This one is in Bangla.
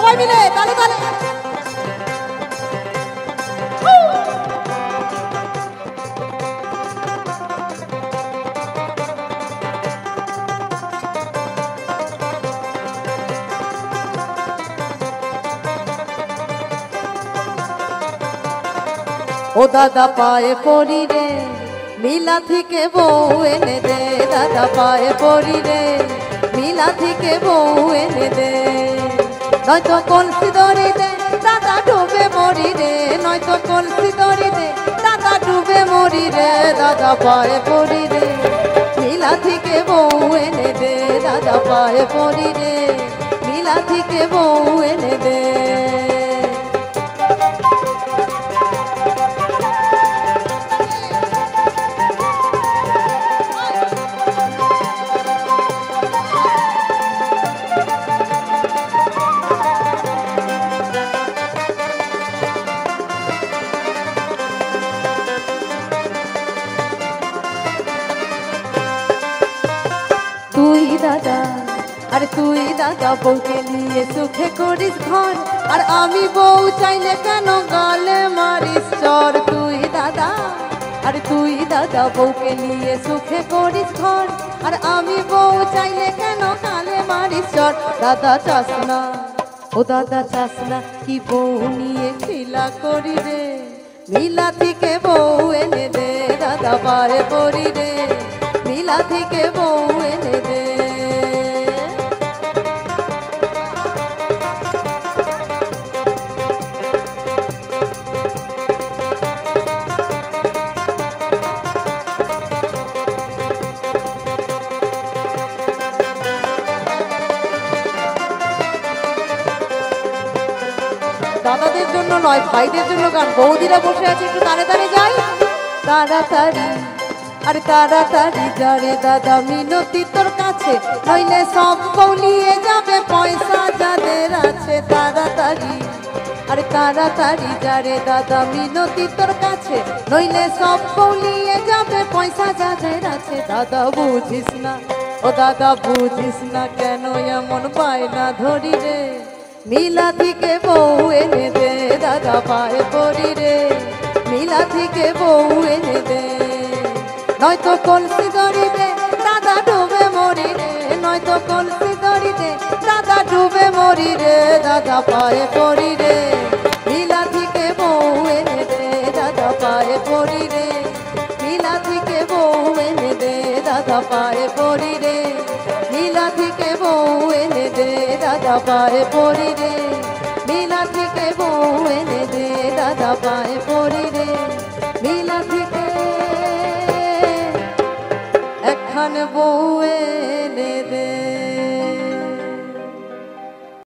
সবাই মিলে তালে তালে। ও দাদা পায়ে পড়ি রে, মিলা থেকে বউ এনে দে। দাদা পায়ে পড়ি রে, মিলা থেকে বউ এনে দে। নয়তো কলসি দড়ি দে, দাদা ডুবে মরি রে। নয়তো কলসি দড়ি দে, দাদা ডুবে মরি রে। দাদা পায়ে পড়ি রে, মিলা থেকে বউ এনে দে। দাদা পায়ে পড়ি রে, মিলা থেকে বউ এনে দে। তুই দাদা, আরে তুই দাদা বউকে নিয়ে সুখে করিস ঘর, আর আমি বউ চাইলে কেন গালে মারিস চর। তুই দাদা, আরে তুই দাদা বউকে নিয়ে সুখে করিস ঘর, আর আমি বউ চাইলে কেন গালে মারিস চর। দাদা চাস না, ও দাদা চাস না কি বউ নিয়ে খেলা করি রে। মিলা থেকে বউ এনে দে। দাদা পায়ে পড়ি রে, মিলা থেকে বউ এনে দে। দাদাদের জন্য নয়, ভাইদের জন্য গান। বৌদিরা বসে আছে, একটু তাড়ে তাড়ে যাই। তাড়াতাড়ি, আরে তাড়াতাড়ি যারে দাদা মিনতি তোর কাছে, নইলে সব কৌলিয়ে যাবে পয়সা যাদের আছে। তাড়াতাড়ি, আরে তাড়াতাড়ি যারে দাদা মিনতি তোর কাছে, নইলে সব কৌলিয়ে যাবে পয়সা যাদের আছে। দাদা বুঝিস না, ও দাদা বুঝিস না কেন এমন বায়না ধরি রে। মিলা থেকে বউ এনে দে। দাদা পায়ে পড়ি রে, মিলা থেকে বউ এনে দে। নয়তো কলসি দড়ি দে, দাদা ডুবে মরি রে। নয়তো কলসি দড়ি দে, দাদা ডুবে মরি রে। দাদা পায়ে পড়ি রে, মিলা থেকে বউ এনে দে। দাদা পায়ে পড়ি রে, মিলা থেকে বউ এনে দে। দাদা পায়ে পড়ি রে, মিলা থেকে বউ এনে দে। দাদা পায়ে পড়ি রে, মিলা থেকে বউ এনে দে। দাদা পায়ে পড়ি রে, মিলা থেকে একখান বউ এনে দে।